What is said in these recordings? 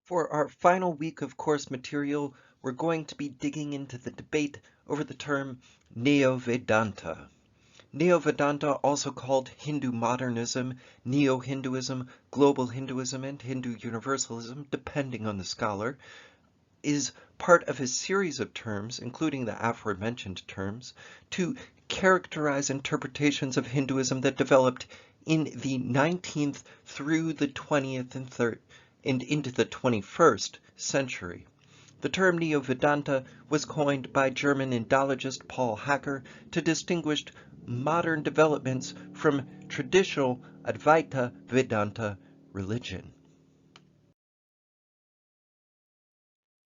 For our final week of course material, we're going to be digging into the debate over the term NeoVedanta. NeoVedanta, also called Hindu modernism, Neo-Hinduism, global Hinduism, and Hindu universalism, depending on the scholar, is part of a series of terms, including the aforementioned terms, to characterize interpretations of Hinduism that developed in the 19th through the 20th and into the 21st century. The term Neo-Vedanta was coined by German Indologist Paul Hacker to distinguish modern developments from traditional Advaita Vedanta religion.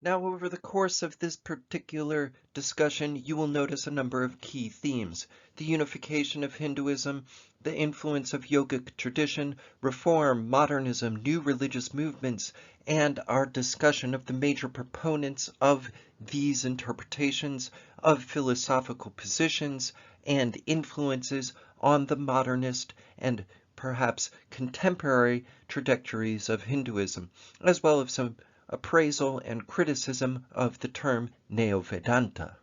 Now, over the course of this particular discussion, you will notice a number of key themes: the unification of Hinduism, the influence of yogic tradition, reform, modernism, new religious movements, and our discussion of the major proponents of these interpretations of philosophical positions and influences on the modernist and perhaps contemporary trajectories of Hinduism, as well as some appraisal and criticism of the term Neo-Vedanta.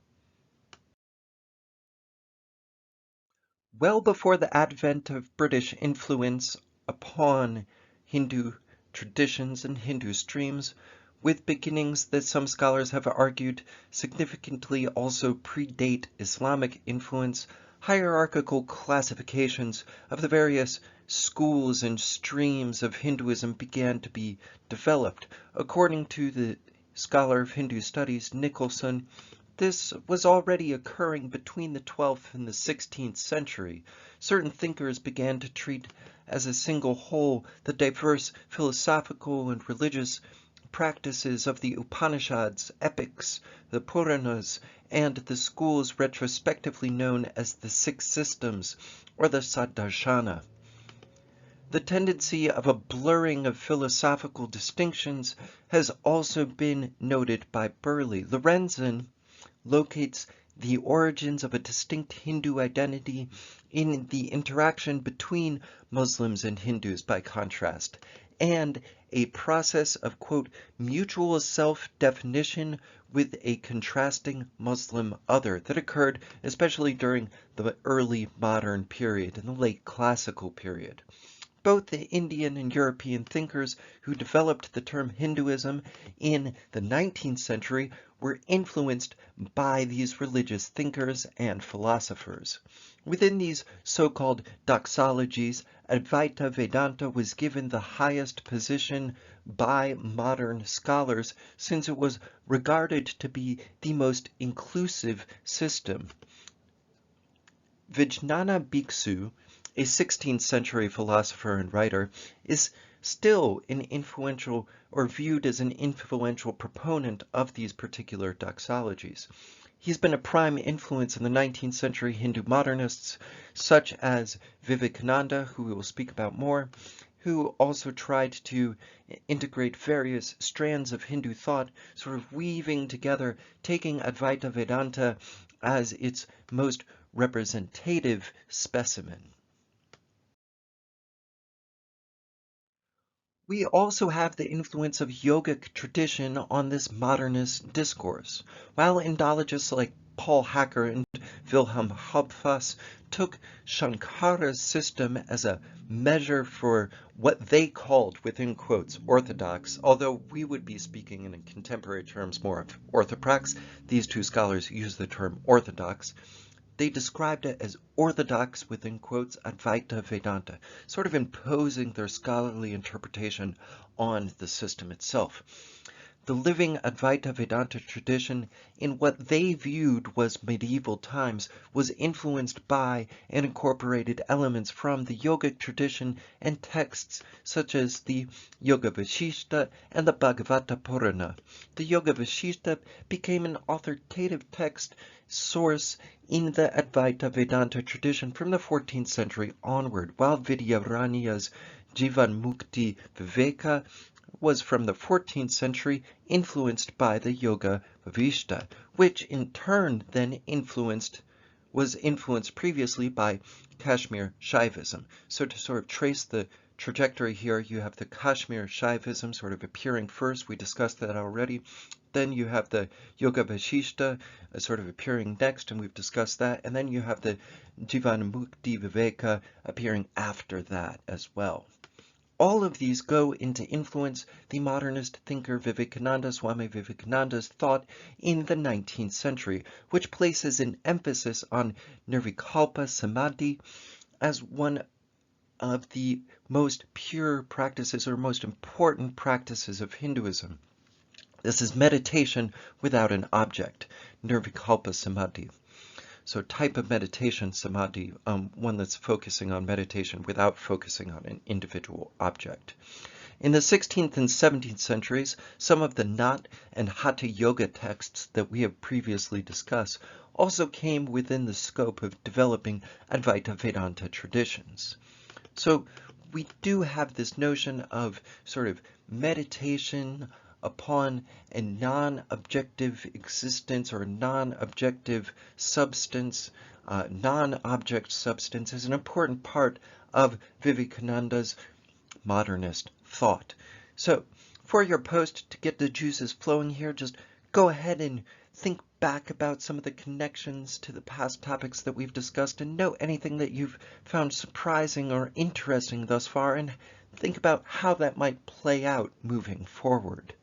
Well before the advent of British influence upon Hindu traditions and Hindu streams, with beginnings that some scholars have argued significantly also predate Islamic influence, hierarchical classifications of the various schools and streams of Hinduism began to be developed. According to the scholar of Hindu studies, Nicholson, this was already occurring between the 12th and the 16th century. Certain thinkers began to treat as a single whole the diverse philosophical and religious practices of the Upanishads, epics, the Puranas, and the schools retrospectively known as the Six Systems or the Sadarshana. The tendency of a blurring of philosophical distinctions has also been noted by Burley. Lorenzen locates the origins of a distinct Hindu identity in the interaction between Muslims and Hindus by contrast, and a process of, quote, mutual self-definition with a contrasting Muslim other that occurred especially during the early modern period and the late classical period. Both the Indian and European thinkers who developed the term Hinduism in the 19th century were influenced by these religious thinkers and philosophers. Within these so-called doxologies, Advaita Vedanta was given the highest position by modern scholars since it was regarded to be the most inclusive system. Vijnana Bhiksu, a 16th century philosopher and writer, is still an influential or viewed as an influential proponent of these particular doxologies. He's been a prime influence in the 19th century Hindu modernists, such as Vivekananda, who we will speak about more, who also tried to integrate various strands of Hindu thought, sort of weaving together, taking Advaita Vedanta as its most representative specimen. We also have the influence of yogic tradition on this modernist discourse. While Indologists like Paul Hacker and Wilhelm Hauptfass took Shankara's system as a measure for what they called, within quotes, orthodox, although we would be speaking in contemporary terms more of orthoprax, these two scholars use the term orthodox. They described it as orthodox, within quotes, Advaita Vedanta, sort of imposing their scholarly interpretation on the system itself. The living Advaita Vedanta tradition, in what they viewed was medieval times, was influenced by and incorporated elements from the yogic tradition and texts such as the Yoga Vashishta and the Bhagavata Purana. The Yoga Vashishta became an authoritative text source in the Advaita Vedanta tradition from the 14th century onward, while Vidyaraniya's Jivan Mukti Viveka was from the 14th century, influenced by the Yoga Vashishta, which in turn then was influenced previously by Kashmir Shaivism. So to sort of trace the trajectory here, you have the Kashmir Shaivism sort of appearing first. We discussed that already. Then you have the Yoga Vashishta sort of appearing next, and we've discussed that. And then you have the Jivanamukti Viveka appearing after that as well. All of these go into influence the modernist thinker Vivekananda, Swami Vivekananda's thought in the 19th century, which places an emphasis on Nirvikalpa Samadhi as one of the most pure practices or most important practices of Hinduism. This is meditation without an object, Nirvikalpa Samadhi. So type of meditation, samadhi, one that's focusing on meditation without focusing on an individual object. In the 16th and 17th centuries, some of the Nat and Hatha Yoga texts that we have previously discussed also came within the scope of developing Advaita Vedanta traditions. So we do have this notion of sort of meditation upon a non-objective existence or non-objective substance, non-object substance is an important part of Vivekananda's modernist thought. So for your post, to get the juices flowing here, just go ahead and think back about some of the connections to the past topics that we've discussed and note anything that you've found surprising or interesting thus far and think about how that might play out moving forward.